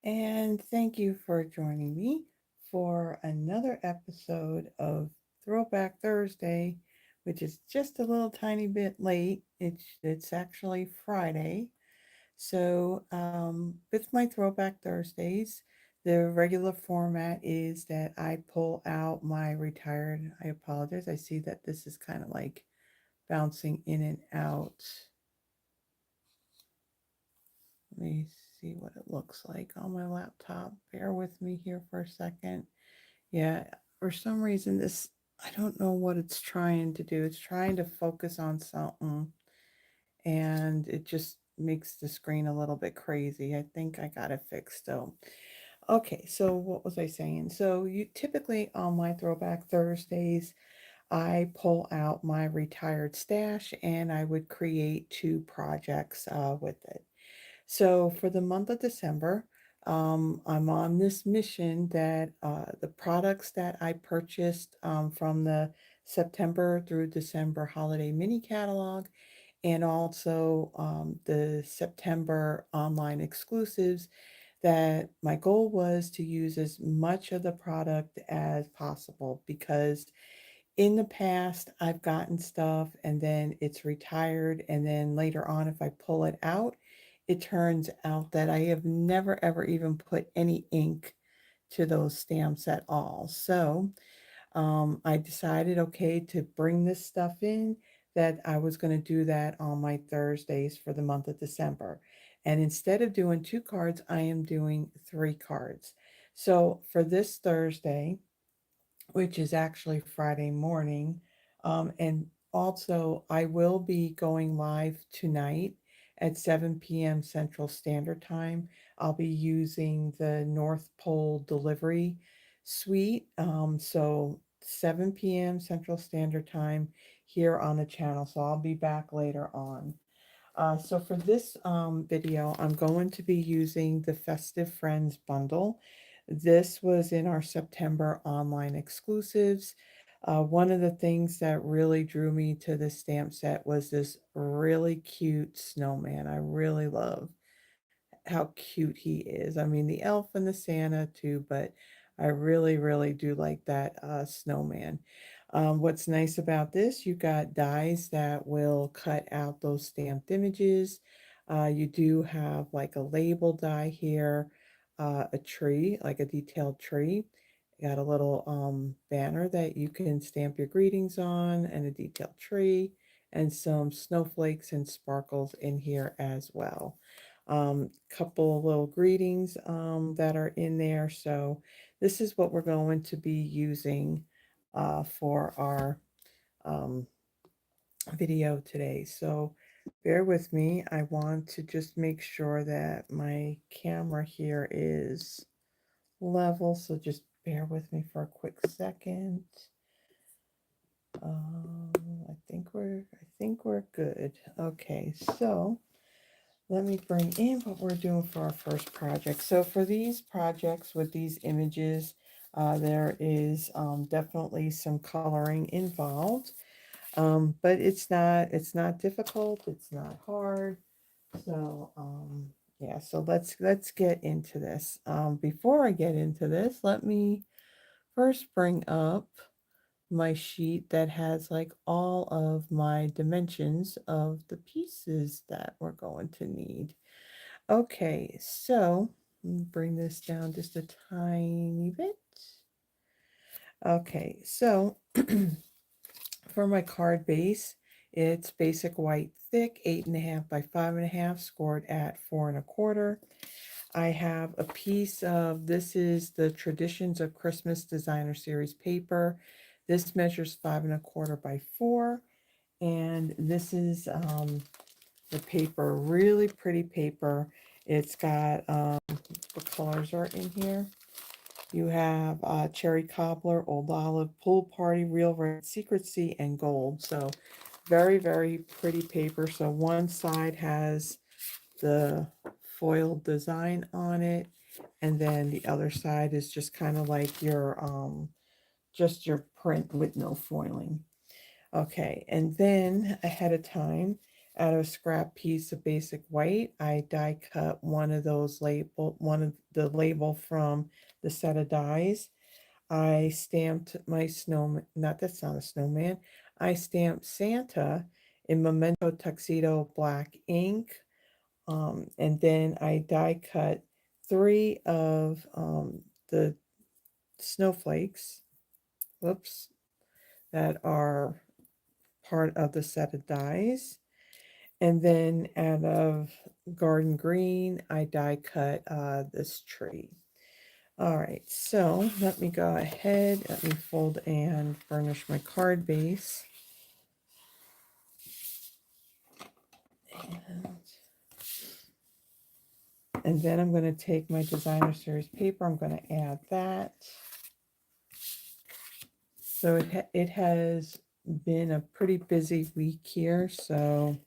and thank you for joining me for another episode of Throwback Thursday, which is just a little tiny bit late. It's actually Friday. So, with my Throwback Thursdays, the regular format is that I pull out my retired. I apologize. I see that this is kind of like bouncing in and out. Let me see what it looks like on my laptop. Bear with me here for a second. Yeah, for some reason, I don't know what it's trying to do. It's trying to focus on something and it just makes the screen a little bit crazy. I think I got it fixed though. Okay, so what was I saying? So you typically on my Throwback Thursdays, I pull out my retired stash and I would create two projects with it. So for the month of December, I'm on this mission that the products that I purchased from the September through December holiday mini catalog and also the September online exclusives, that my goal was to use as much of the product as possible because in the past I've gotten stuff and then it's retired and then later on if I pull it out, it turns out that I have never ever even put any ink to those stamps at all. So I decided, okay, to bring this stuff in, that I was going to do that on my Thursdays for the month of December. And instead of doing two cards, I am doing three cards. So for this Thursday, which is actually Friday morning. And also, I will be going live tonight at 7 p.m. Central Standard Time. I'll be using the North Pole delivery suite. So 7 p.m. Central Standard Time here on the channel. So I'll be back later on. So for this video, I'm going to be using the Festive Friends bundle. This was in our September online exclusives. One of the things that really drew me to this stamp set was this really cute snowman. I really love how cute he is. I mean, the elf and the Santa too, but I really, really do like that snowman. What's nice about this, you got dies that will cut out those stamped images. You do have like a label die here, a tree, like a detailed tree. You got a little banner that you can stamp your greetings on and a detailed tree and some snowflakes and sparkles in here as well. Couple of little greetings that are in there. So this is what we're going to be using for our um, video today. So bear with me. I want to just make sure that my camera here is level. So just bear with me for a quick second. Um, I think we're good. Okay, so let me bring in what we're doing for our first project. So for these projects with these images, there is definitely some coloring involved, but it's not difficult. It's not hard. So yeah. So let's get into this. Before I get into this, let me first bring up my sheet that has like all of my dimensions of the pieces that we're going to need. Okay, so let me bring this down just a tiny bit. Okay, so for my card base, it's basic white thick, 8.5 by 5.5, scored at 4.25. I have a piece of, this is the Traditions of Christmas Designer Series paper. This measures 5.25 by 4. And this is the paper, really pretty paper. It's got, what colors are in here? You have Cherry Cobbler, Old Olive, Pool Party, Real Red, Secret Sea, and Gold. So very, very pretty paper. So one side has the foiled design on it, and then the other side is just kind of like your just your print with no foiling. Okay, and then ahead of time, out of a scrap piece of basic white, I die cut one of the label from the set of dies. I stamped my snowman, not that's not a snowman. I stamped Santa in Memento Tuxedo black ink. And then I die cut three of the snowflakes, whoops, that are part of the set of dies. And then out of garden green, I die cut this tree. All right, so let me go ahead, let me fold and burnish my card base. And then I'm going to take my designer series paper, I'm going to add that. So it has been a pretty busy week here, so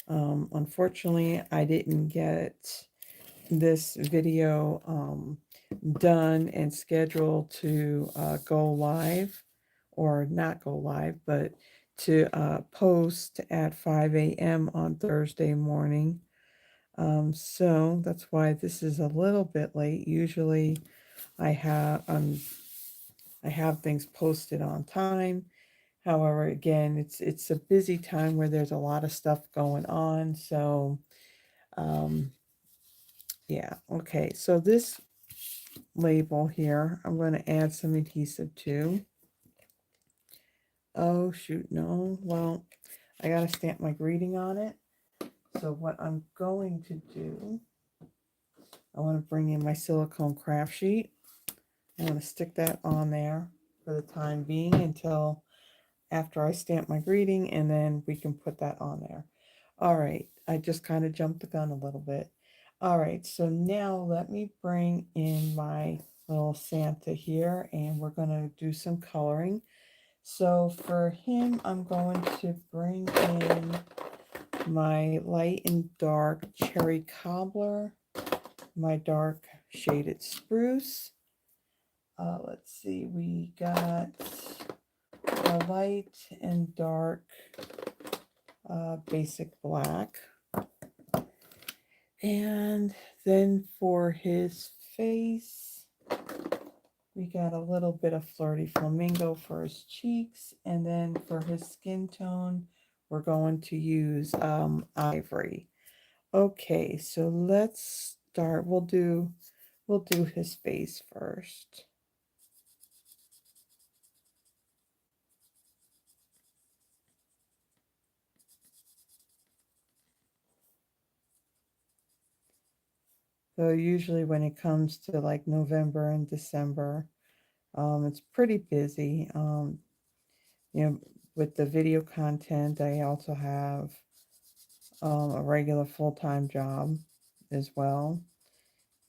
unfortunately I didn't get this video done and scheduled to go live, or not go live, but to post at 5 a.m. on Thursday morning. So that's why this is a little bit late. Usually I have things posted on time. However, again, it's a busy time where there's a lot of stuff going on. So yeah, okay. So this label here, I'm going to add some adhesive to. Oh shoot, no. Well, I got to stamp my greeting on it. So what I'm going to do, I want to bring in my silicone craft sheet. I'm going to stick that on there for the time being until after I stamp my greeting, and then we can put that on there. All right, I just kind of jumped the gun a little bit. All right, so now let me bring in my little Santa here, and we're going to do some coloring. So for him, I'm going to bring in my light and dark cherry cobbler, my dark shaded spruce. Let's see, we got a light and dark basic black. And then for his face, we got a little bit of flirty flamingo for his cheeks. And then for his skin tone, we're going to use ivory. Okay, so let's start. We'll do his face first. So usually when it comes to like November and December, it's pretty busy. You know, with the video content, I also have a regular full-time job as well.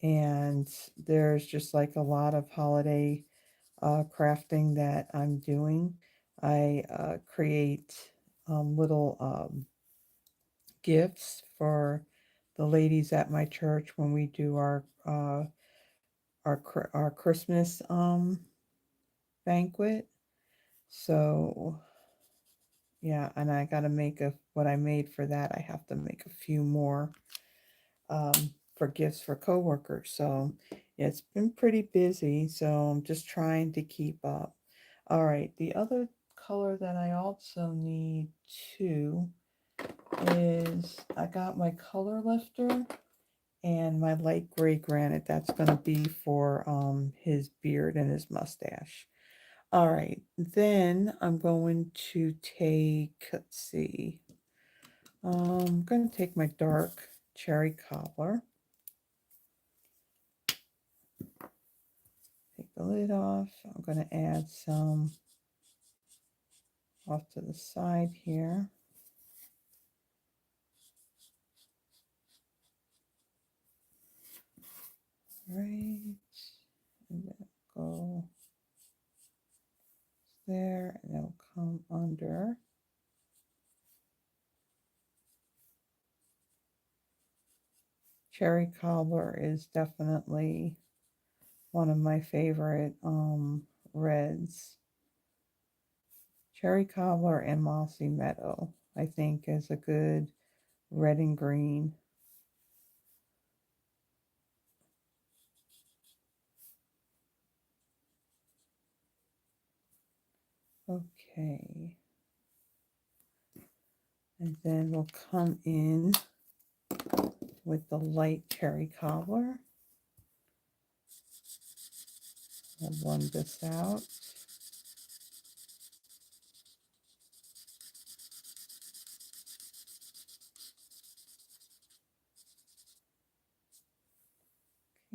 And there's just like a lot of holiday crafting that I'm doing. I create little gifts for the ladies at my church when we do our Christmas banquet. So yeah, and I got to make what I made for that. I have to make a few more for gifts for coworkers. So yeah, it's been pretty busy. So I'm just trying to keep up. All right, the other color that I also need too is I got my color lifter and my light gray granite. That's going to be for his beard and his mustache. All right, then I'm going to take, let's see, I'm going to take my dark cherry cobbler, take the lid off. I'm going to add some off to the side here. Right, and then go there, and it'll come under. Cherry cobbler is definitely one of my favorite reds. Cherry cobbler and mossy meadow, I think, is a good red and green. Okay. And then we'll come in with the light cherry cobbler. I'll blend this out.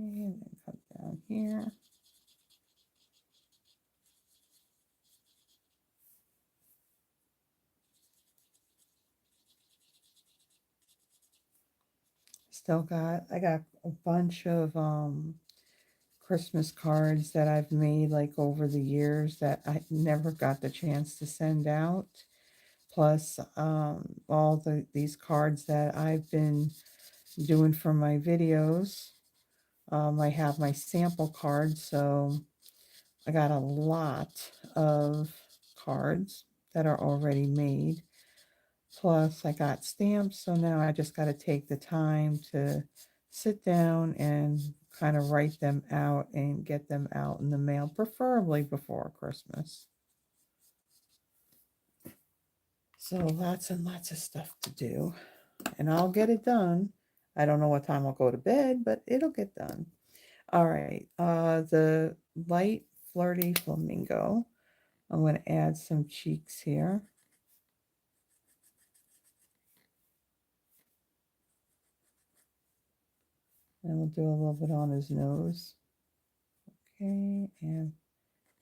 Okay, and then come down here. I got a bunch of Christmas cards that I've made like over the years that I never got the chance to send out. Plus all these cards that I've been doing for my videos. I have my sample cards, so I got a lot of cards that are already made. Plus I got stamps, so now I just got to take the time to sit down and kind of write them out and get them out in the mail, preferably before Christmas. So lots and lots of stuff to do, and I'll get it done. I don't know what time I'll go to bed, but it'll get done. All right, the light flirty flamingo. I'm going to add some cheeks here. And we'll do a little bit on his nose. Okay, and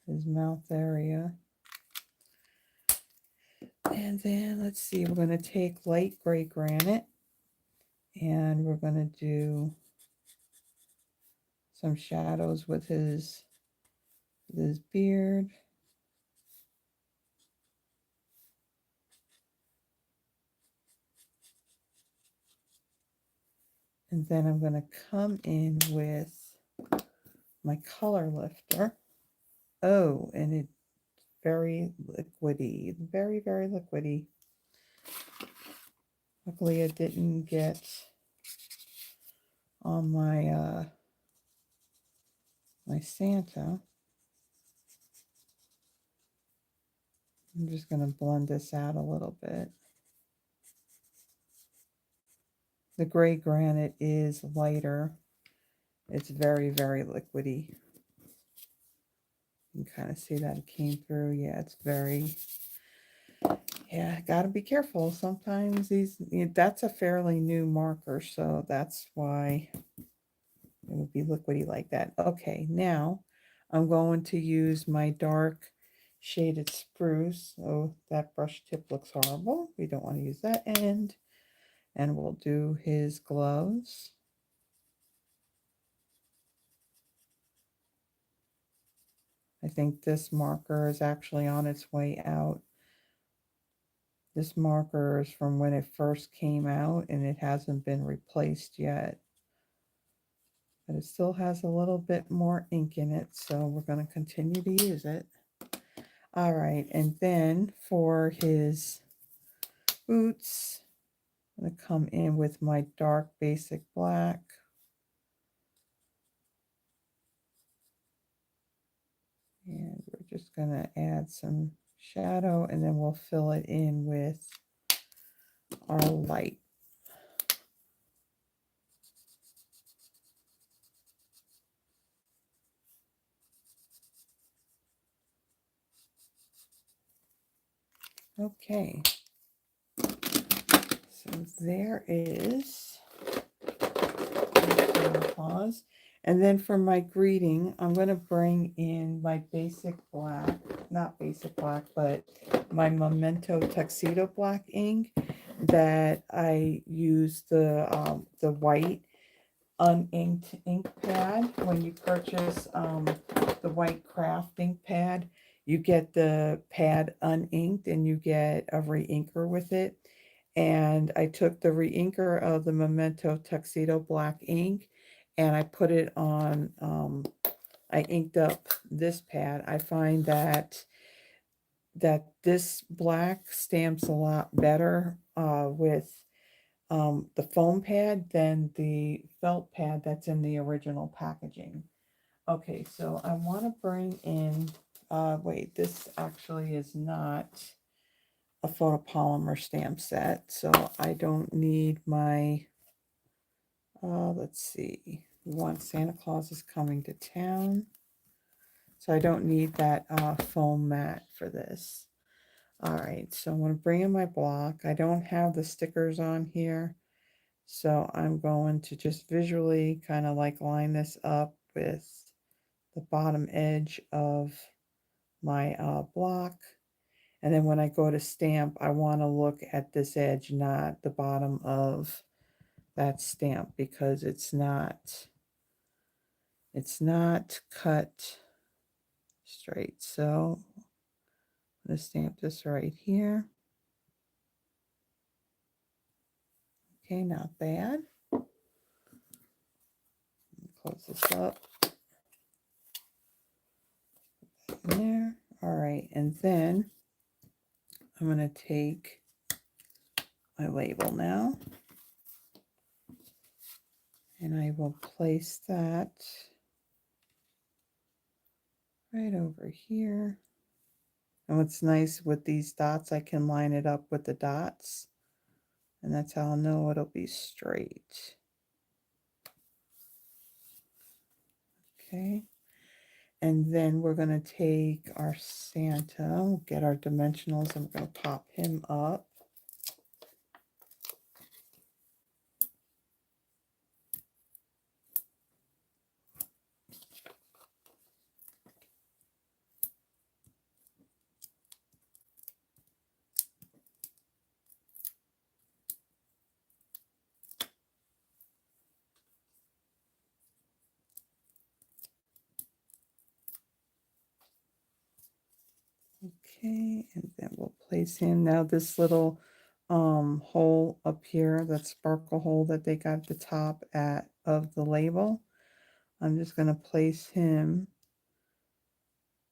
his mouth area. And then let's see, we're going to take light gray granite and we're going to do some shadows with his beard. And then I'm going to come in with my color lifter. Oh, and it's very liquidy, very, very liquidy. Luckily it didn't get on my my Santa. I'm just going to blend this out a little bit. The gray granite is lighter. It's very, very liquidy. You can kind of see that it came through. Yeah, it's very, yeah, got to be careful. Sometimes that's a fairly new marker, so that's why it would be liquidy like that. Okay, now I'm going to use my dark shaded spruce. Oh, that brush tip looks horrible. We don't want to use that end. And we'll do his gloves. I think this marker is actually on its way out. This marker is from when it first came out and it hasn't been replaced yet. But it still has a little bit more ink in it, so we're going to continue to use it. All right, and then for his boots, I'm going to come in with my dark basic black. And we're just going to add some shadow, and then we'll fill it in with our light. Okay, so there is, pause. And then for my greeting, I'm going to bring in my basic black, not basic black, but my Memento Tuxedo black ink that I use the white uninked ink pad. When you purchase the white craft ink pad, you get the pad uninked and you get a re-inker with it. And I took the re-inker of the Memento Tuxedo black ink and I put it on, I inked up this pad. I find that this black stamps a lot better with the foam pad than the felt pad that's in the original packaging. Okay, so I want to bring in, wait, this actually is not a photopolymer stamp set, so I don't need my, let's see, we want Santa Claus is coming to town. So I don't need that foam mat for this. All right, so I'm going to bring in my block. I don't have the stickers on here, so I'm going to just visually kind of like line this up with the bottom edge of my block. And then when I go to stamp, I want to look at this edge, not the bottom of that stamp, because it's not cut straight. So I'm going to stamp this right here. Okay, not bad. Close this up. In there. All right, and then I'm going to take my label now, and I will place that right over here. And what's nice with these dots, I can line it up with the dots, and that's how I'll know it'll be straight. Okay, and then we're going to take our Santa, get our dimensionals, and we're going to pop him up. Okay, and then we'll place him. Now this little hole up here, that sparkle hole that they got at the top of the label, I'm just going to place him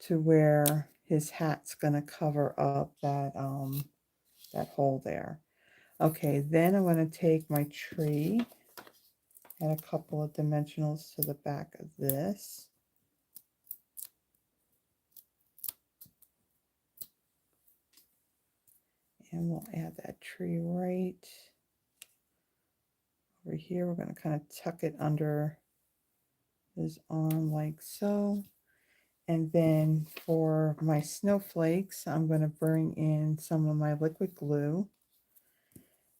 to where his hat's going to cover up that hole there. Okay, then I'm going to take my tree, add a couple of dimensionals to the back of this. And we'll add that tree right over here. We're going to kind of tuck it under his arm like so. And then for my snowflakes, I'm going to bring in some of my liquid glue.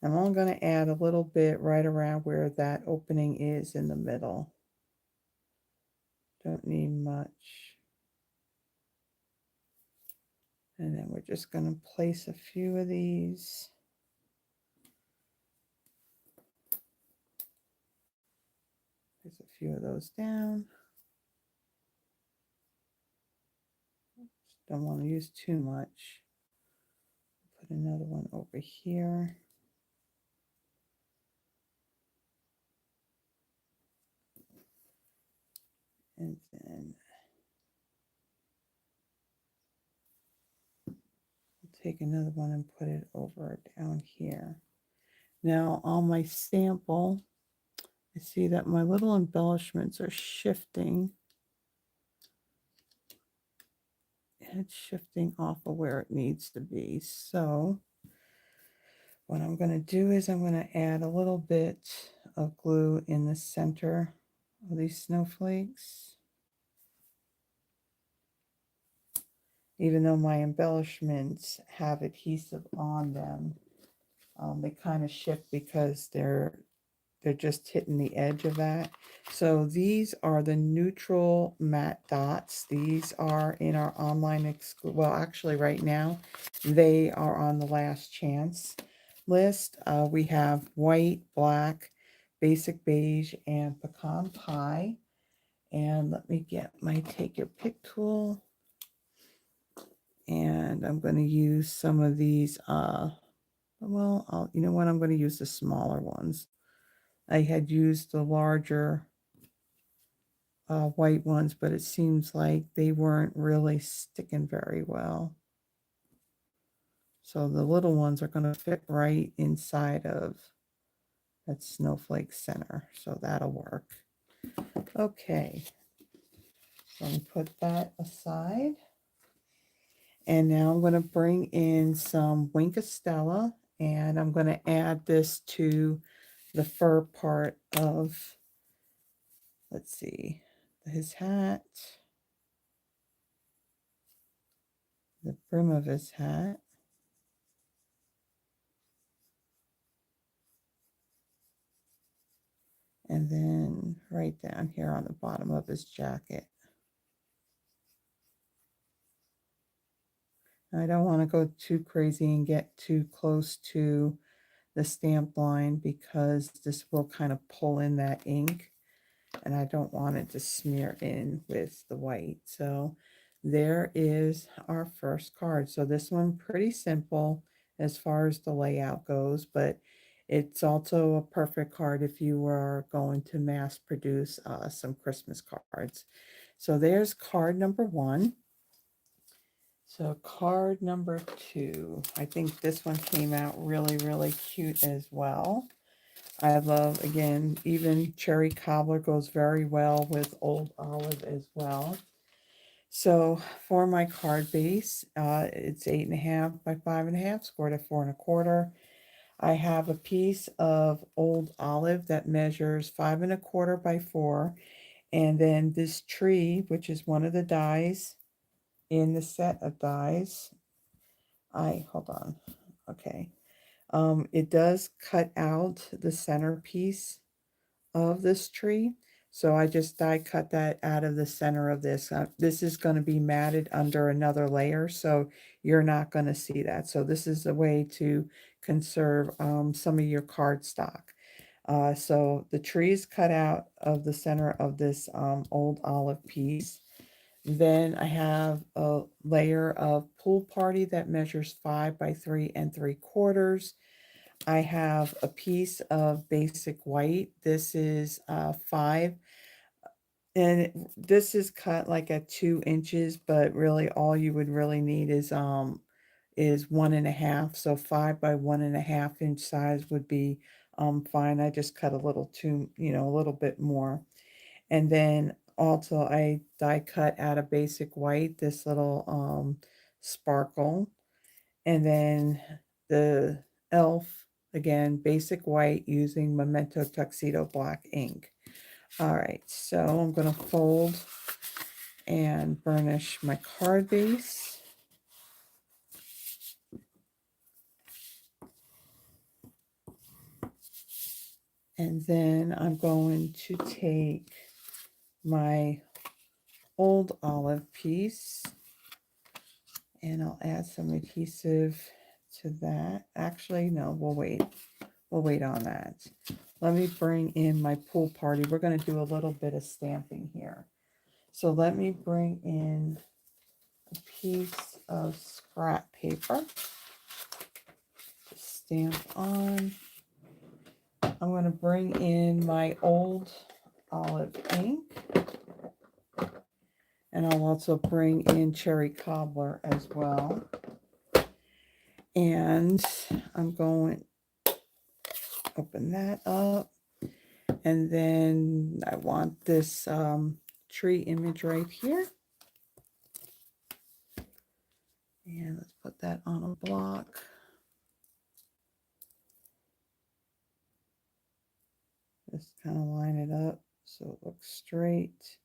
I'm only going to add a little bit right around where that opening is in the middle. Don't need much. And then we're just going to place a few of these. There's a few of those down. Don't want to use too much. Put another one over here. And then take another one and put it over down here. Now on my sample, I see that my little embellishments are shifting. It's shifting off of where it needs to be. So what I'm going to do is I'm going to add a little bit of glue in the center of these snowflakes. Even though my embellishments have adhesive on them, they kind of shift because they're just hitting the edge of that. So these are the neutral matte dots. These are in our online well, actually right now they are on the last chance list. We have white, black, basic beige, and pecan pie. And let me get my take your pick tool. And I'm going to use some of these, well, you know what, I'm going to use the smaller ones. I had used the larger white ones, but it seems like they weren't really sticking very well. So the little ones are going to fit right inside of That's snowflake center, so that'll work. Okay, so I'm going to put that aside. And now I'm going to bring in some Wink of Stella, and I'm going to add this to the fur part of, let's see, his hat, the brim of his hat. And then right down here on the bottom of his jacket. I don't want to go too crazy and get too close to the stamp line because this will kind of pull in that ink, and I don't want it to smear in with the white. So there is our first card. So this one pretty simple as far as the layout goes, but it's also a perfect card if you were going to mass produce some Christmas cards. So there's card number 1. So card number 2, I think this one came out really, really cute as well. I love, again, even cherry cobbler goes very well with old olive as well. So for my card base, it's 8.5 by 5.5, scored at 4.25. I have a piece of old olive that measures 5.25 by 4. And then this tree, which is one of the dies in the set of dies. Hold on. Okay. It does cut out the centerpiece of this tree. So I just die cut that out of the center of this. This is going to be matted under another layer, so you're not going to see that. So this is a way to conserve some of your cardstock. So the tree is cut out of the center of this old olive piece. Then I have a layer of pool party that measures 5 by 3.75. I have a piece of basic white. This is 5, and this is cut like at 2 inches, but really all you would really need is 1.5. So 5 by 1.5 inch size would be fine. I just cut a little too, a little bit more. And then also I die cut out of basic white this little sparkle. And then the elf, again, basic white using Memento Tuxedo black ink. All right, so I'm going to fold and burnish my card base. And then I'm going to take my old olive piece and I'll add some adhesive to that. Actually, no, we'll wait. We'll wait on that. Let me bring in my pool party. We're going to do a little bit of stamping here. So let me bring in a piece of scrap paper to stamp on. I'm going to bring in my old olive ink. And I'll also bring in cherry cobbler as well. And I'm going to open that up. And then I want this tree image right here. And let's put that on a block. Just kind of line it up so it looks straight.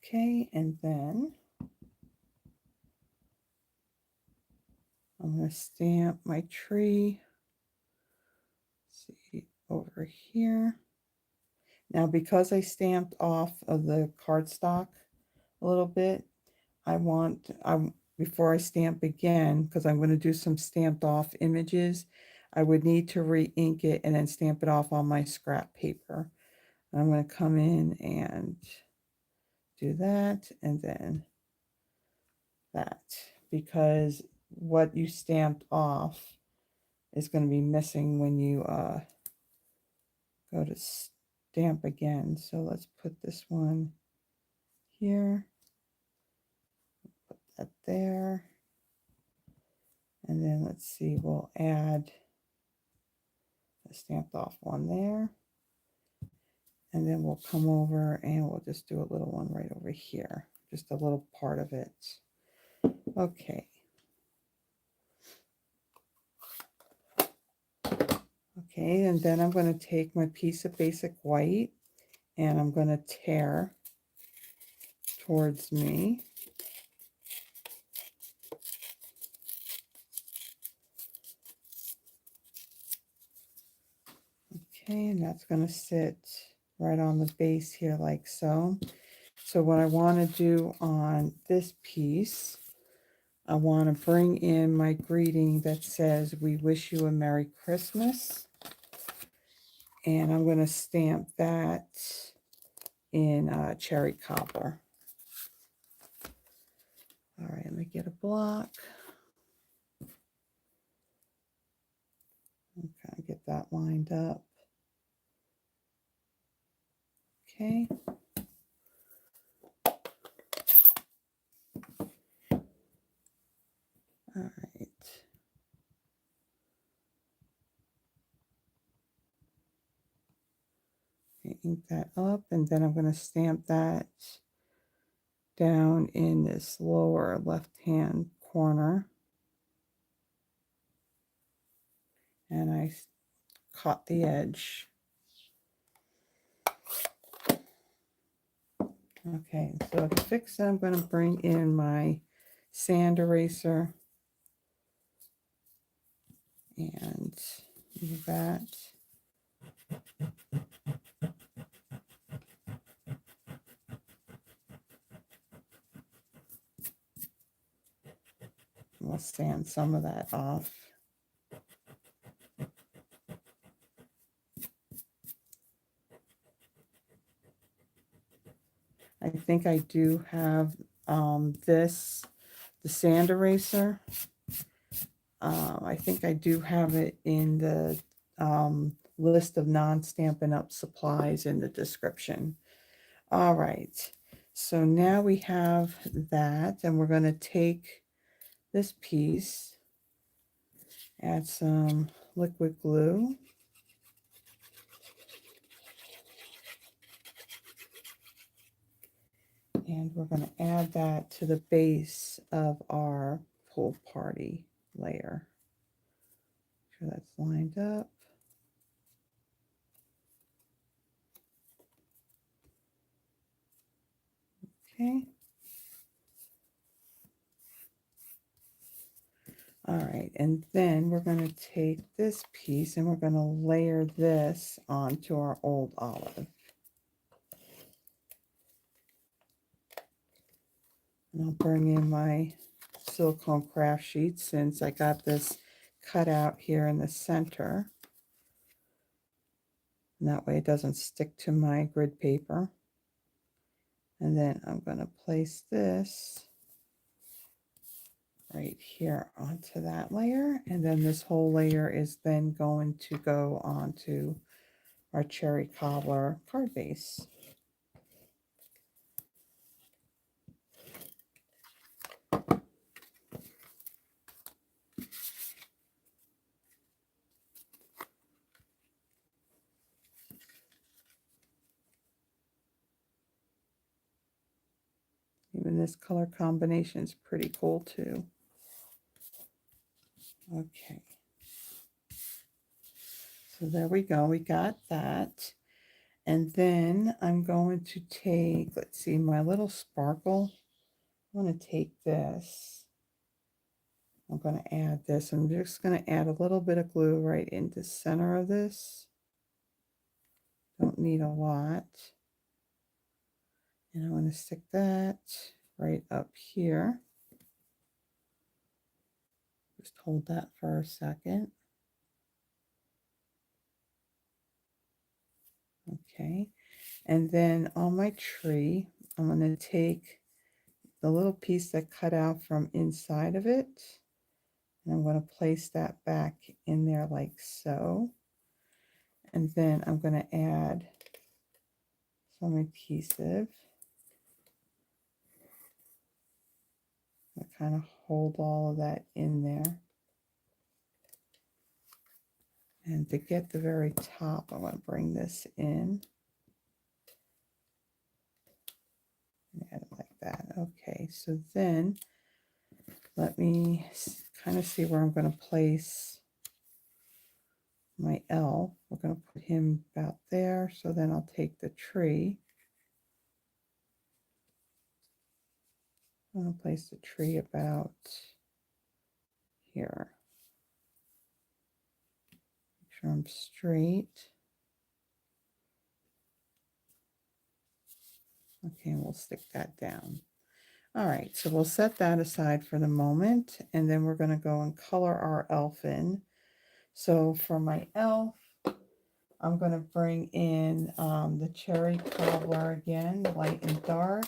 Okay, and then I'm going to stamp my tree. Let's see, over here. Now, because I stamped off of the cardstock a little bit, before I stamp again, because I'm going to do some stamped off images, I would need to re-ink it and then stamp it off on my scrap paper. I'm going to come in and do that and then that, because what you stamped off is going to be missing when you go to stamp again. So let's put this one here, put that there, and then let's see, we'll add a the stamped off one there. And then we'll come over and we'll just do a little one right over here. Just a little part of it. Okay. Okay, and then I'm going to take my piece of basic white and I'm going to tear towards me. Okay, and that's going to sit right on the base here like so. So what I want to do on this piece, I want to bring in my greeting that says, "We wish you a Merry Christmas." And I'm going to stamp that in cherry cobbler. All right, let me get a block. Okay, get that lined up. Okay. All right. Ink that up, and then I'm going to stamp that down in this lower left-hand corner. And I caught the edge. Okay, so to fix that, I'm going to bring in my sand eraser and move that. We'll sand some of that off. I think I do have the sand eraser. I think I do have it in the list of non-Stampin' Up supplies in the description. All right, so now we have that, and we're going to take this piece, add some liquid glue. And we're going to add that to the base of our pool party layer. Make sure that's lined up. Okay. All right, and then we're going to take this piece and we're going to layer this onto our old olive. And I'll bring in my silicone craft sheet since I got this cut out here in the center. And that way it doesn't stick to my grid paper. And then I'm going to place this right here onto that layer. And then this whole layer is then going to go onto our cherry cobbler card base. Even this color combination is pretty cool too. Okay. So there we go. We got that. And then I'm going to take, let's see, my little sparkle. I'm going to take this. I'm going to add this. I'm just going to add a little bit of glue right into the center of this. Don't need a lot. And I'm going to stick that right up here. Just hold that for a second. Okay. And then on my tree, I'm going to take the little piece that cut out from inside of it. And I'm going to place that back in there like so. And then I'm going to add some adhesive. I kind of hold all of that in there. And to get the very top, I'm going to bring this in. Add it like that. Okay, so then let me kind of see where I'm going to place my elf. We're going to put him about there. So then I'll take the tree. I'm going to place the tree about here. Make sure I'm straight. Okay, and we'll stick that down. All right, so we'll set that aside for the moment, and then we're going to go and color our elf in. So for my elf, I'm going to bring in the cherry cobbler again, light and dark.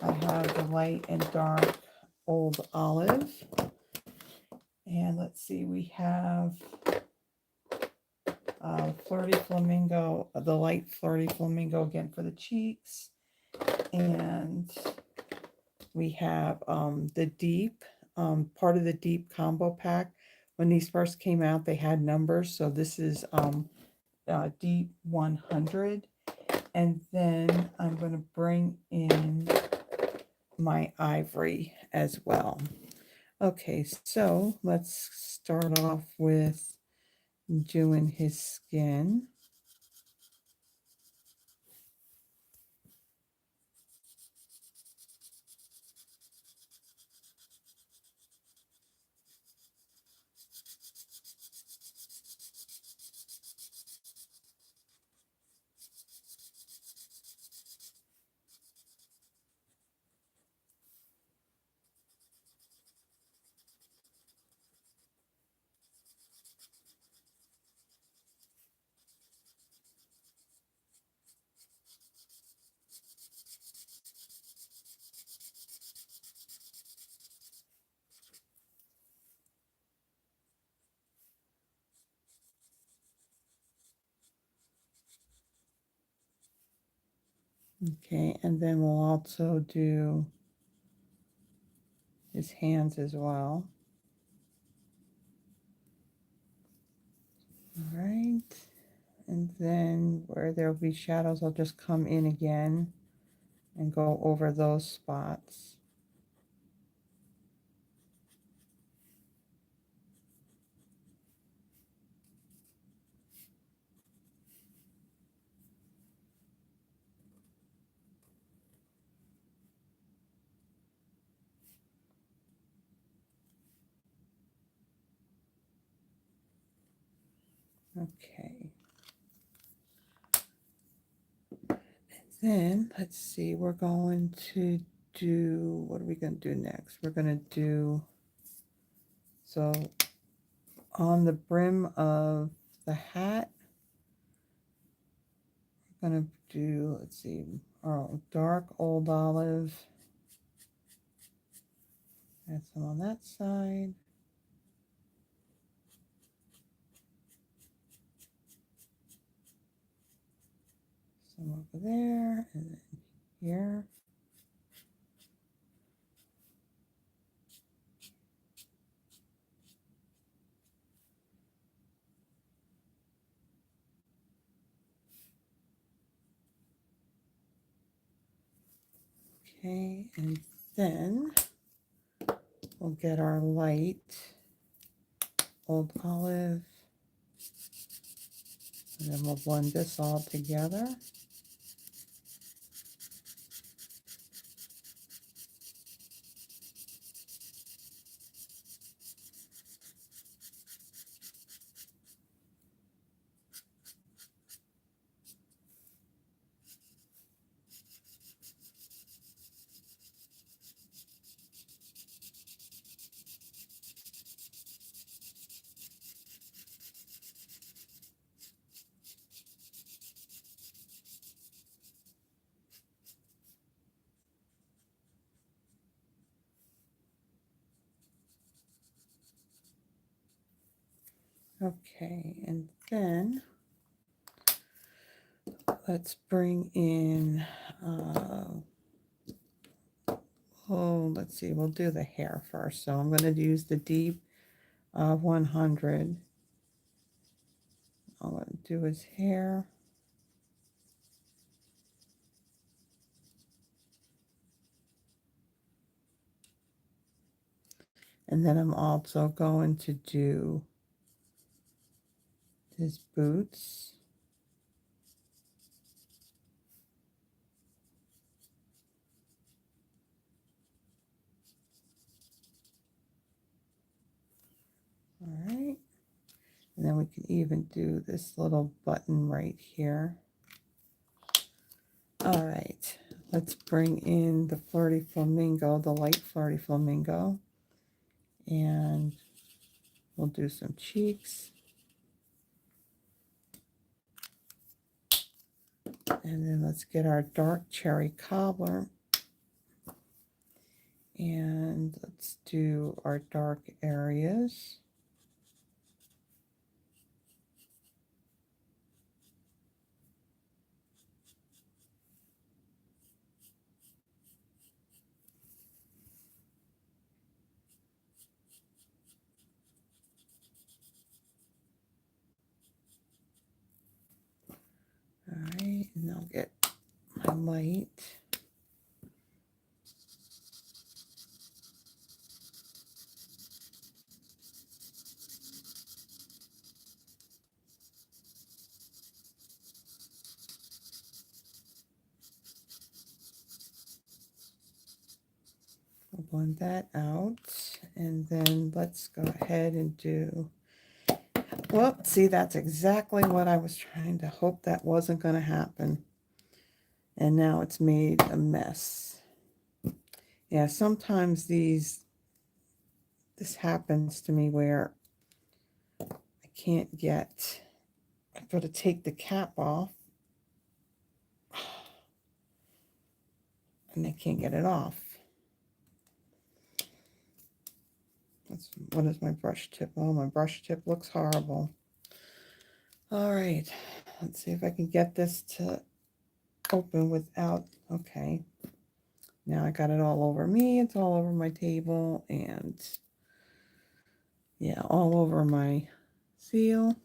I have the light and dark old olive. And let's see, we have flirty flamingo, the light flirty flamingo again for the cheeks. And we have the deep, part of the deep combo pack. When these first came out, they had numbers. So this is deep 100. And then I'm going to bring in my ivory as well. Okay, so let's start off with doing his skin. Okay, and then we'll also do his hands as well. All right, and then where there'll be shadows, I'll just come in again and go over those spots. Okay. Then let's see, we're going to do, what are we going to do next? We're going to do, so on the brim of the hat, we're going to do, let's see, our dark old olive. Add some on that side. Some over there, and then here. Okay, and then we'll get our light old olive, and then we'll blend this all together. Okay, and then let's bring in, let's see, we'll do the hair first. So I'm going to use the deep 100. I'm going to do his hair. And then I'm also going to do his boots. All right. And then we can even do this little button right here. All right. Let's bring in the Flirty Flamingo, the light Flirty Flamingo. And we'll do some cheeks. And then let's get our dark cherry cobbler. And let's do our dark areas. All right, and I'll get my light. I'll blend that out, and then let's go ahead and do, well, see, that's exactly what I was trying to hope that wasn't going to happen. And now it's made a mess. Yeah, sometimes this happens to me where I can't get, I've got to take the cap off, and I can't get it off. What is my brush tip? Oh, my brush tip looks horrible. All right, let's see if I can get this to open without, okay. Now I got it all over me. It's all over my table and yeah, all over my seal.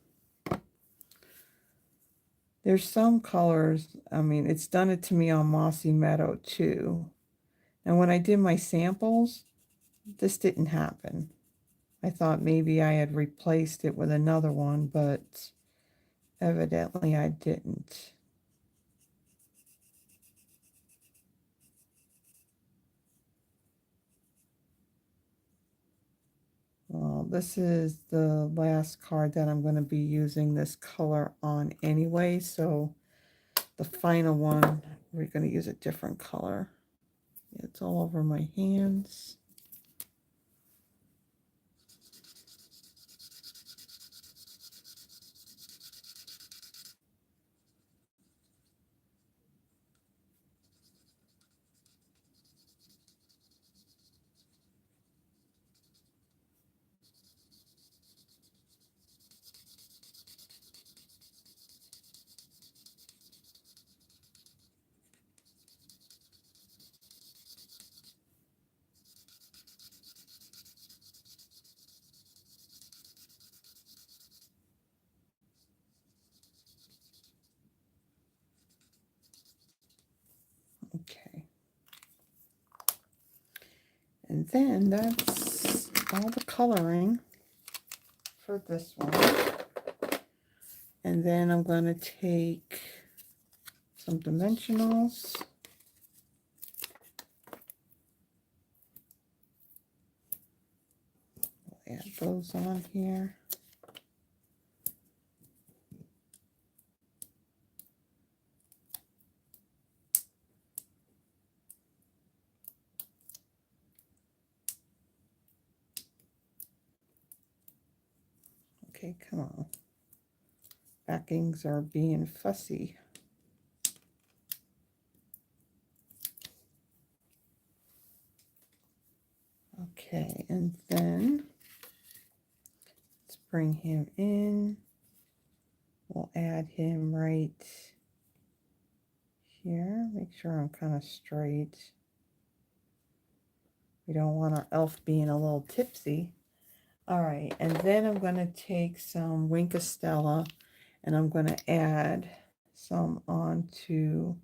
There's some colors, I mean, it's done it to me on Mossy Meadow too. And when I did my samples, this didn't happen. I thought maybe I had replaced it with another one, but evidently I didn't. Well, this is the last card that I'm going to be using this color on anyway, so the final one, we're going to use a different color. It's all over my hands. Okay. And then that's all the coloring for this one. And then I'm going to take some dimensionals. We'll add those on here. Okay, come on. Backings are being fussy. Okay, and then let's bring him in. We'll add him right here. Make sure I'm kind of straight. We don't want our elf being a little tipsy. All right, and then I'm going to take some Wink of Stella, And I'm going to add some onto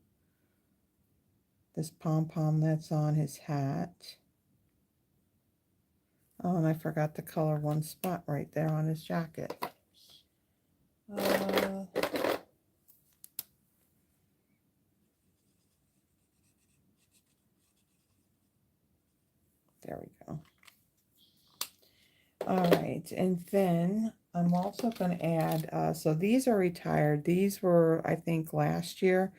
this pom-pom that's on his hat. Oh, and I forgot to color one spot right there on his jacket. There we go. All right, and then I'm also going to add, so these are retired. These were, I think, last year,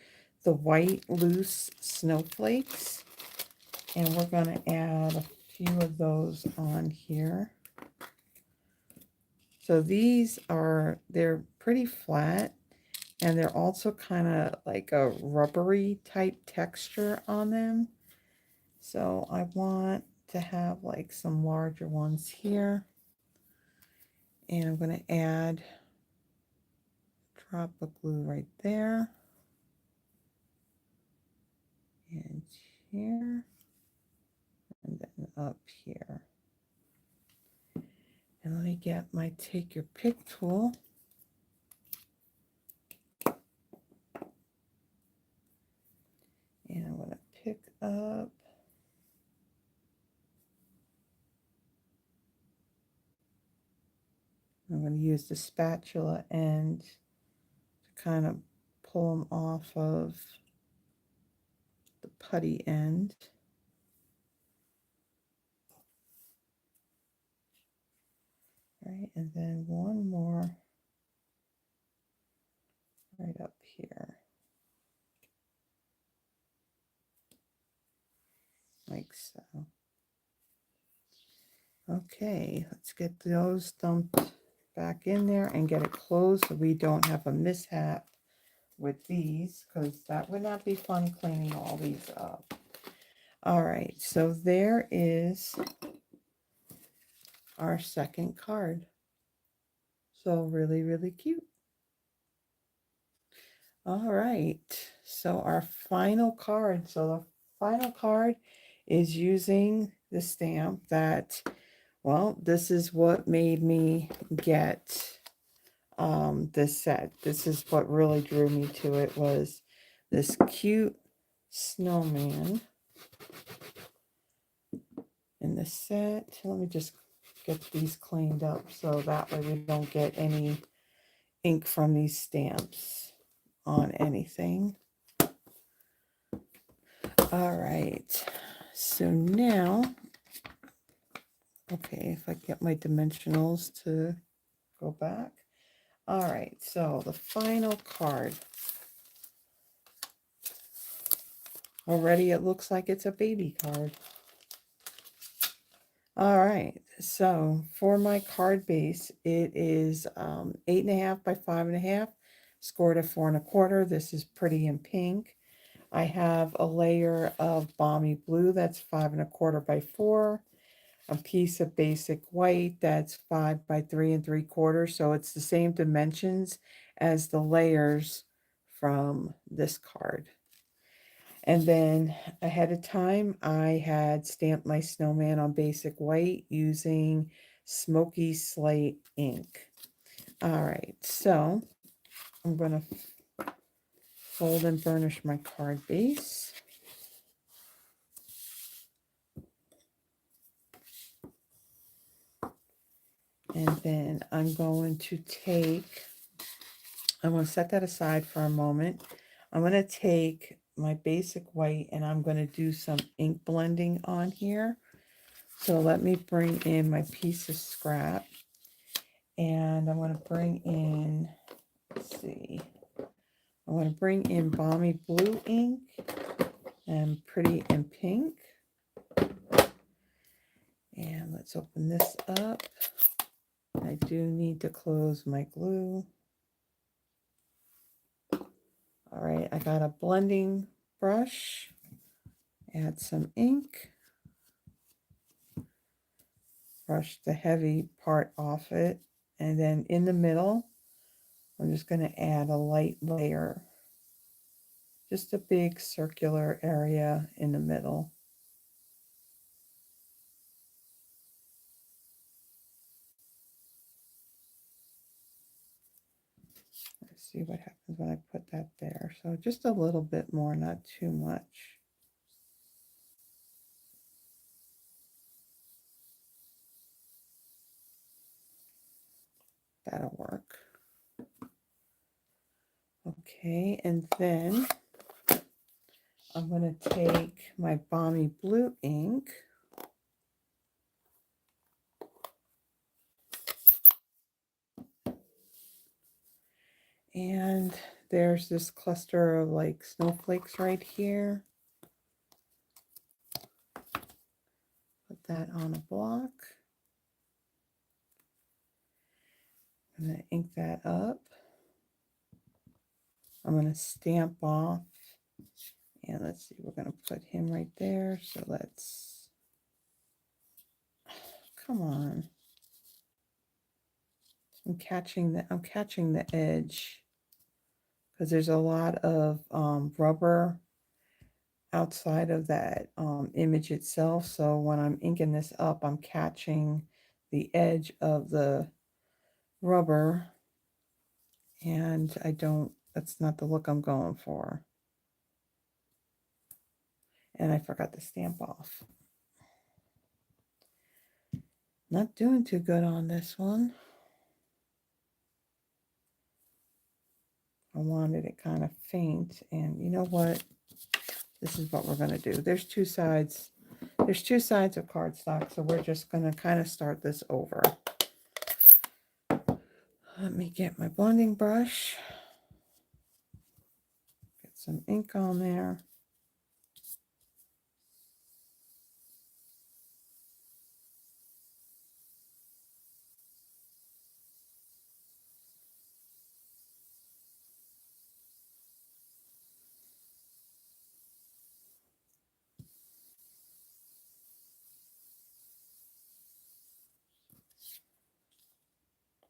the white loose snowflakes. And we're going to add a few of those on here. So these are, they're pretty flat, and they're also kind of like a rubbery type texture on them. So I want to have like some larger ones here. And I'm going to add a drop of glue right there. And here. And then up here. And let me get my Take Your Pick tool. And I'm going to pick up. I'm going to use the spatula end to kind of pull them off of the putty end. Right, and then one more right up here. Like so. Okay, let's get those dumped back in there and get it closed so we don't have a mishap with these, because that would not be fun cleaning all these up. All right, so there is our second card. So really, really cute. All right, so our final card. So the final card is using the stamp that, well, this is what made me get this set. This is what really drew me to it, was this cute snowman in the set. Let me just get these cleaned up so that way we don't get any ink from these stamps on anything. All right, so now, okay, if I get my dimensionals to go back. All right, so the final card. Already it looks like it's a baby card. All right, so for my card base, it is 8.5 by 5.5, scored at 4 1/4. This is pretty in pink. I have a layer of Balmy blue that's 5 1/4 by 4. A piece of basic white that's 5 by 3 3/4. So it's the same dimensions as the layers from this card. And then ahead of time, I had stamped my snowman on basic white using Smoky Slate ink. All right, so I'm going to fold and burnish my card base. And then I'm going to set that aside for a moment. I'm going to take my basic white and I'm going to do some ink blending on here. So let me bring in my piece of scrap. And I'm going to bring in, let's see, I'm going to bring in Balmy blue ink and Pretty in pink. And let's open this up. I do need to close my glue. All right, I got a blending brush. Add some ink. Brush the heavy part off it. And then in the middle, I'm just going to add a light layer. Just a big circular area in the middle. see what happens when I put that there. So just a little bit more, not too much. That'll work. Okay, and then I'm going to take my Balmy blue ink. And there's this cluster of like snowflakes right here. Put that on a block. I'm going to ink that up. I'm going to stamp off. And let's see, we're going to put him right there. So let's, come on. I'm catching the edge because there's a lot of rubber outside of that image itself. So when I'm inking this up, I'm catching the edge of the rubber, and that's not the look I'm going for. And I forgot to stamp off. Not doing too good on this one. I wanted it kind of faint, and you know what? This is what we're going to do. There's two sides. There's two sides of cardstock, so we're just going to kind of start this over. Let me get my blending brush. Get some ink on there.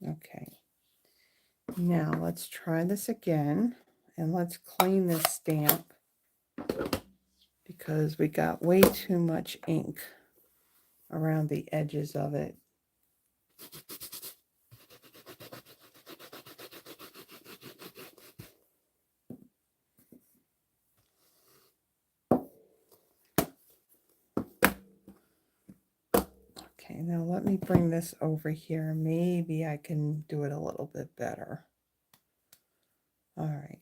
Okay, now let's try this again, and let's clean this stamp because we got way too much ink around the edges of it. Okay, now let me bring this over here. Maybe I can do it a little bit better. All right.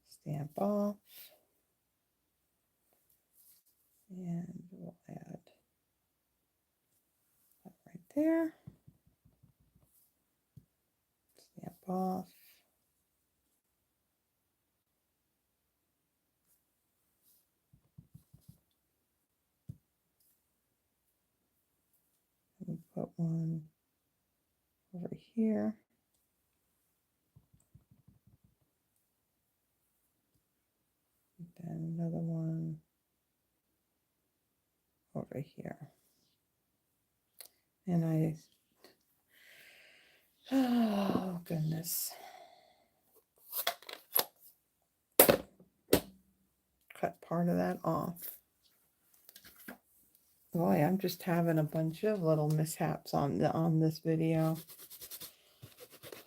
Stamp off. And we'll add that right there. Stamp off. And put one over here. And then another one over here. And oh goodness. Cut part of that off. Boy, I'm just having a bunch of little mishaps on this video.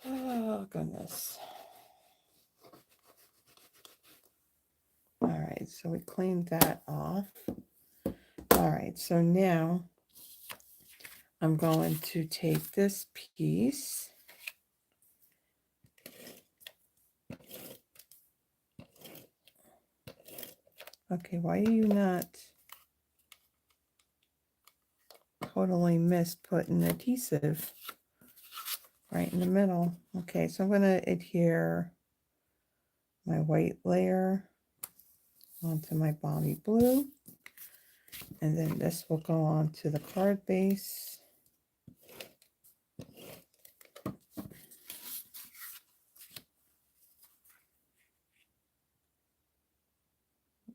Oh goodness. All right, so we cleaned that off. All right, so now I'm going to take this piece. Okay, why are you not totally missed putting adhesive right in the middle? Okay, so I'm going to adhere my white layer onto my Balmy blue, and then this will go on to the card base.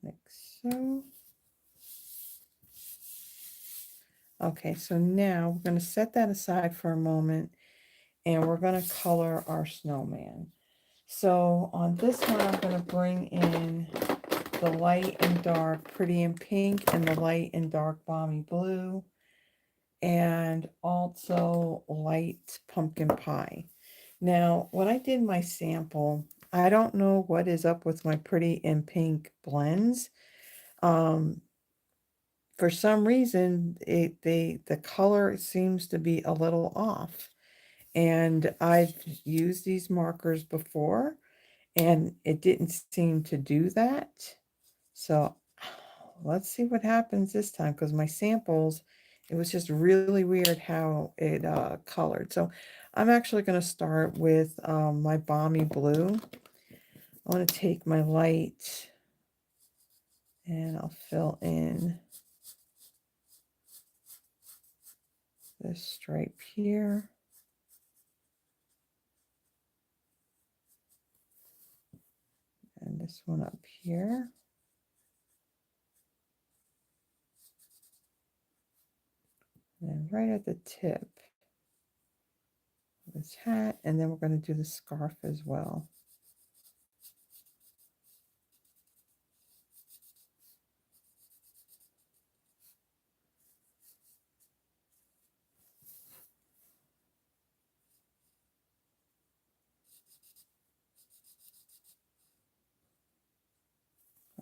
Like so. Okay, so now we're going to set that aside for a moment, and we're going to color our snowman. So on this one, I'm going to bring in the light and dark Pretty in Pink and the light and dark Balmy blue. and also light pumpkin pie. Now, when I did my sample, I don't know what is up with my Pretty in Pink blends. Um, for some reason, the color seems to be a little off. And I've used these markers before, and it didn't seem to do that. So let's see what happens this time, because my samples, it was just really weird how it colored. So I'm actually going to start with my Balmy Blue. I want to take my light and I'll fill in this stripe here. And this one up here. And right at the tip, this hat, and then we're going to do the scarf as well.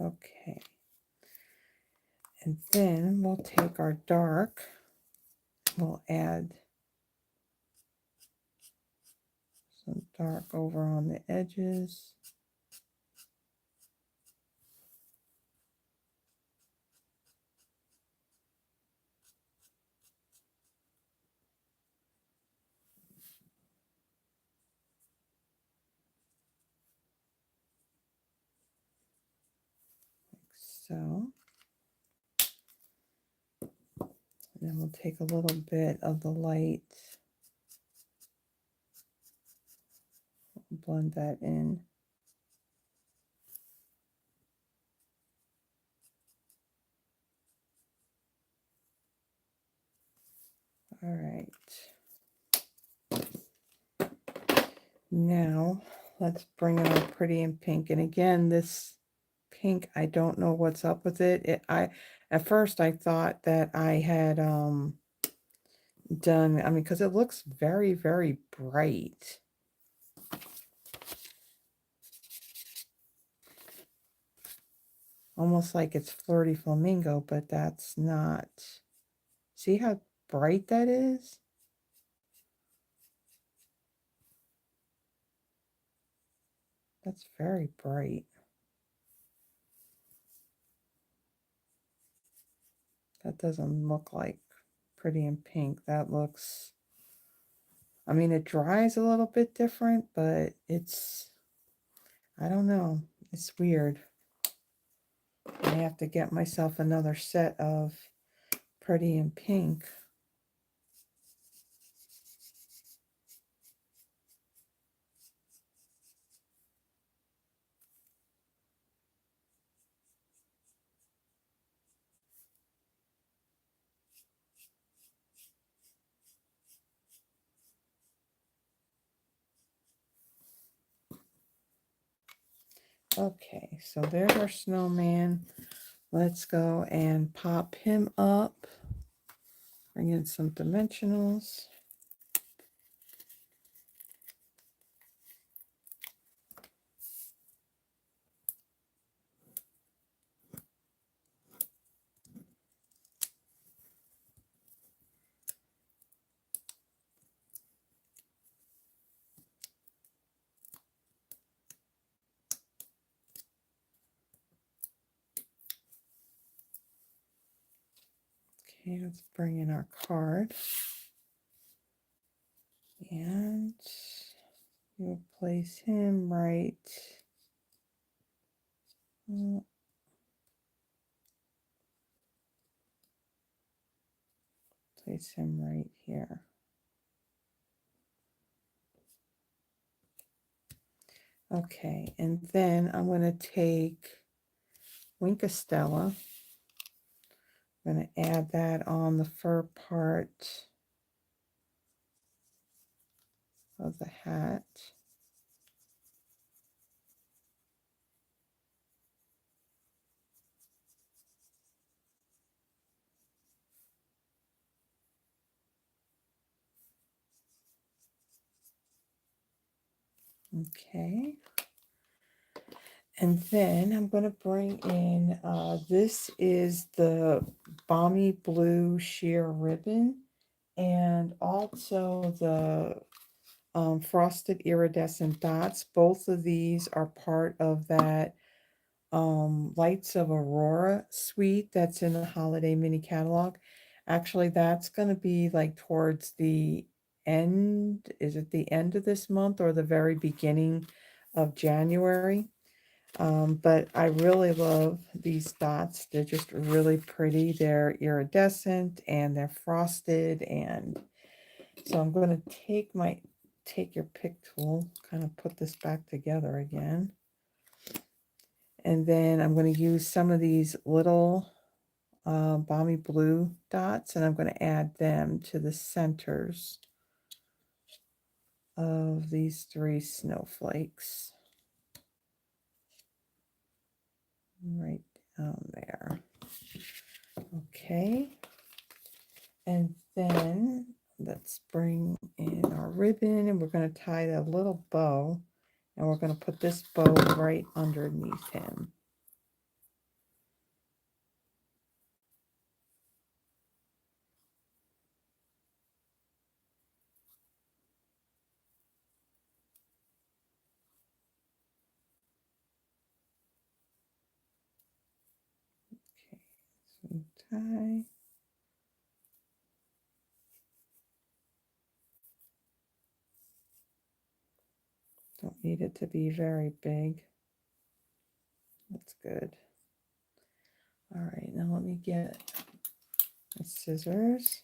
Okay. And then we'll take our dark, we'll add some dark over on the edges. So, and then we'll take a little bit of the light, blend that in. All right. Now let's bring in our Pretty in Pink. And again, this pink, I don't know what's up with it. At first I thought that I had done, I mean, because it looks very, very bright. Almost like it's Flirty Flamingo, but that's not. See how bright that is? That's very bright. That doesn't look like Pretty in Pink. That looks, I mean, it dries a little bit different, but it's, I don't know. It's weird. I have to get myself another set of Pretty in Pink. Okay, so there's our snowman. Let's go and pop him up. Bring in some dimensionals. Okay, let's bring in our card. And we'll place him right. Place him right here. Okay, and then I'm going to take Wink Estella. I'm going to add that on the fur part of the hat. Okay. And then I'm going to bring in, this is the Balmy Blue sheer ribbon, and also the frosted iridescent dots. Both of these are part of that Lights of Aurora suite that's in the holiday mini catalog. Actually, that's going to be like towards the end. Is it the end of this month or the very beginning of January? But I really love these dots. They're just really pretty. They're iridescent and they're frosted. And so I'm going to take your pick tool, kind of put this back together again. And then I'm going to use some of these little Balmy Blue dots, and I'm going to add them to the centers of these 3 snowflakes. Right down there. Okay. And then let's bring in our ribbon, and we're going to tie a little bow, and we're going to put this bow right underneath him. Okay, so tie. Don't need it to be very big. That's good. All right, now let me get my scissors.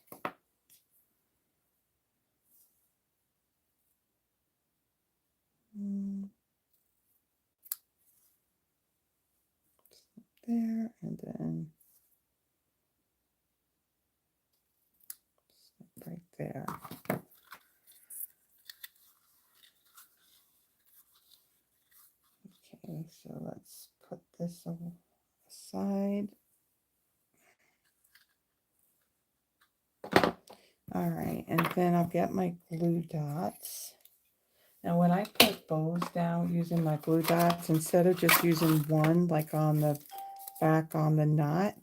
There, and then right there. Okay, so let's put this aside. All right, and then I'll get my glue dots. Now when I put bows down using my glue dots, instead of just using one like on the back on the knot,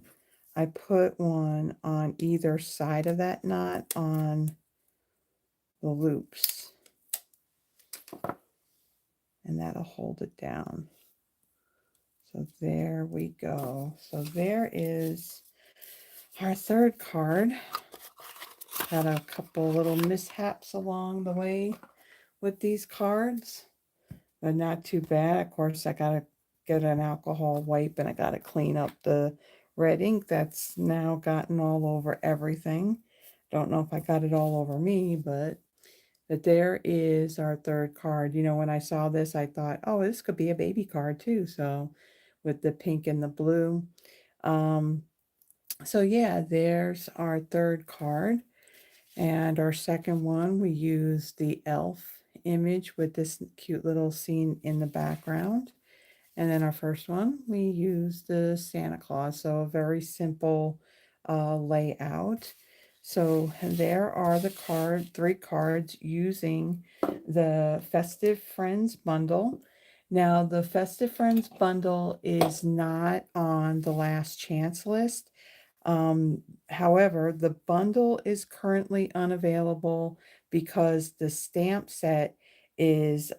I put one on either side of that knot on the loops. And that'll hold it down. So there we go. So there is our 3rd card. Had a couple little mishaps along the way with these cards, but not too bad. Of course, I gotta get an alcohol wipe and I gotta clean up the red ink that's now gotten all over everything. Don't know if I got it all over me, but there is our 3rd card. You know, when I saw this, I thought, oh, this could be a baby card too. So with the pink and the blue. So yeah, there's our 3rd card. And our 2nd one, we use the elf image with this cute little scene in the background. And then our 1st one, we use the Santa Claus. So a very simple layout. So there are the 3 cards using the Festive Friends bundle. Now the Festive Friends bundle is not on the last chance list. However, the bundle is currently unavailable because the stamp set is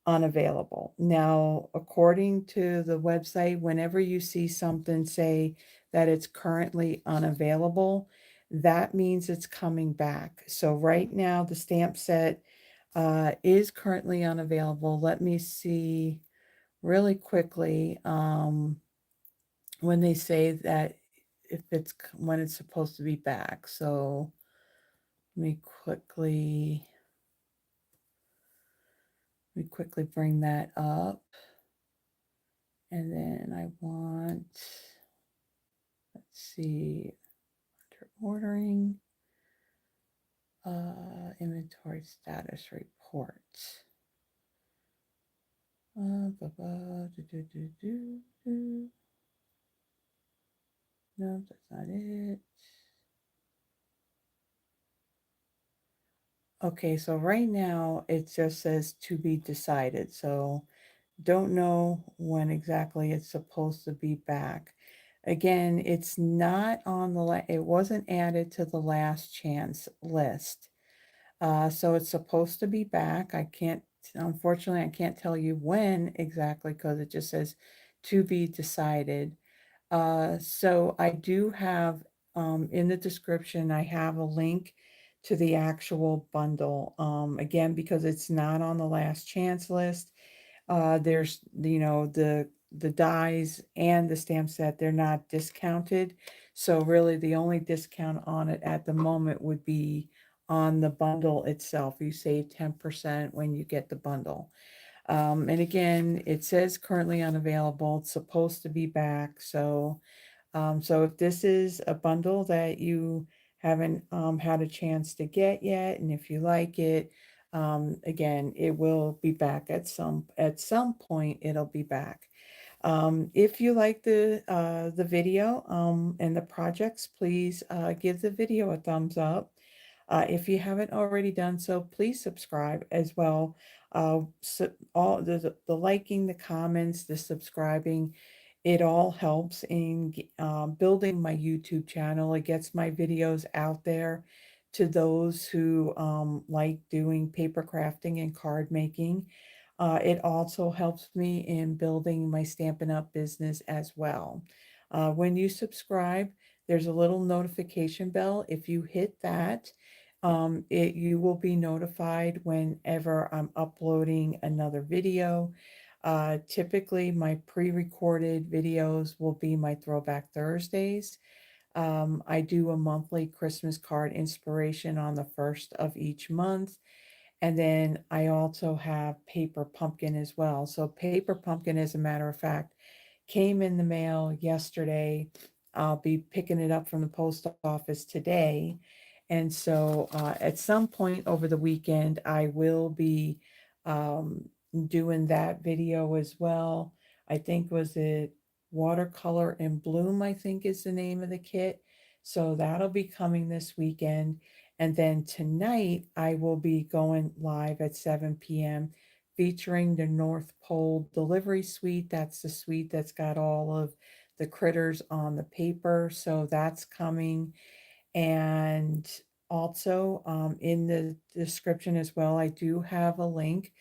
unavailable. Now, according to the website, whenever you see something say that it's currently unavailable, that means it's coming back. So right now, the stamp set is currently unavailable. Let me see really quickly when they say that if it's when it's supposed to be back. So let me quickly bring that up. And then I want, let's see, under ordering, inventory status report. No, that's not it. Okay, so right now it just says to be decided. So don't know when exactly it's supposed to be back. Again, it's not on it wasn't added to the last chance list. So it's supposed to be back. Unfortunately, I can't tell you when exactly because it just says to be decided. So I do have in the description, I have a link to the actual bundle. Again, because it's not on the last chance list, there's, the dies and the stamp set, they're not discounted. So really the only discount on it at the moment would be on the bundle itself. You save 10% when you get the bundle. And again, it says currently unavailable. It's supposed to be back. So if this is a bundle that you haven't had a chance to get yet, and if you like it, again, it will be back at some point. It'll be back. If you like the video and the projects, please give the video a thumbs up. If you haven't already done so, please subscribe as well. So all the liking, the comments, the subscribing, it all helps in building my YouTube channel. It gets my videos out there to those who like doing paper crafting and card making. It also helps me in building my Stampin' Up! Business as well. When you subscribe, there's a little notification bell. If you hit that, you will be notified whenever I'm uploading another video. Typically, my pre-recorded videos will be my Throwback Thursdays. I do a monthly Christmas card inspiration on the first of each month. And then I also have Paper Pumpkin as well. So Paper Pumpkin, as a matter of fact, came in the mail yesterday. I'll be picking it up from the post office today. And so at some point over the weekend, I will be um, doing that video as well. I think was it Watercolor in Bloom, I think is the name of the kit. So that'll be coming this weekend. And then tonight, I will be going live at 7 p.m. featuring the North Pole Delivery Suite. That's the suite that's got all of the critters on the paper. So that's coming. And also in the description as well, I do have a link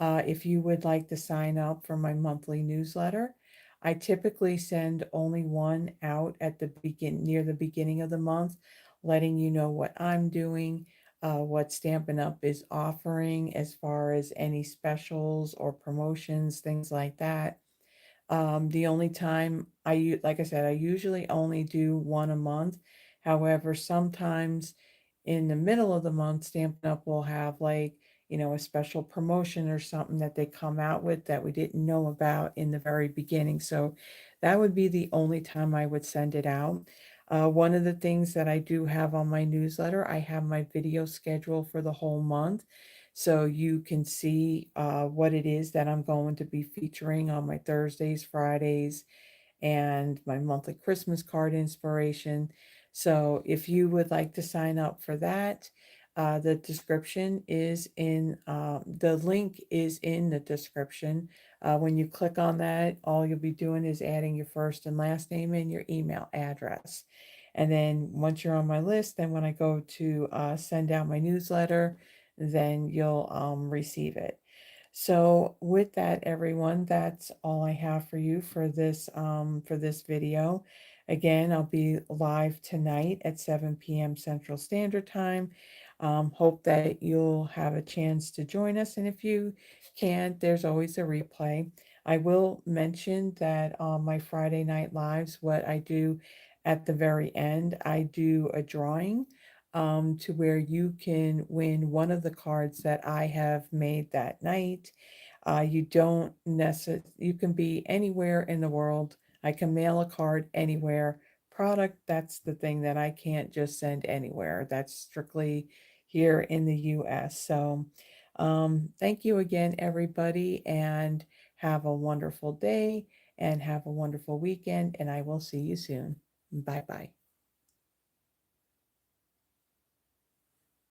if you would like to sign up for my monthly newsletter. I typically send only one out at near the beginning of the month, letting you know what I'm doing, what Stampin' Up! Is offering as far as any specials or promotions, things like that. The only time like I said, I usually only do one a month. However, sometimes in the middle of the month, Stampin' Up! Will have like, a special promotion or something that they come out with that we didn't know about in the very beginning. So that would be the only time I would send it out. One of the things that I do have on my newsletter, I have my video schedule for the whole month. So you can see what it is that I'm going to be featuring on my Thursdays, Fridays, and my monthly Christmas card inspiration. So if you would like to sign up for that, the link is in the description. When you click on that, all you'll be doing is adding your first and last name and your email address. And then once you're on my list, then when I go to send out my newsletter, then you'll receive it. So with that, everyone, that's all I have for you for this video. Again, I'll be live tonight at 7 p.m. Central Standard Time. Hope that you'll have a chance to join us. And if you can't, there's always a replay. I will mention that on my Friday Night Lives, what I do at the very end, I do a drawing to where you can win one of the cards that I have made that night. You don't necessarily, you can be anywhere in the world. I can mail a card anywhere. Product, that's the thing that I can't just send anywhere. That's strictly here in the US. So thank you again, everybody, and have a wonderful day and have a wonderful weekend. And I will see you soon. Bye bye.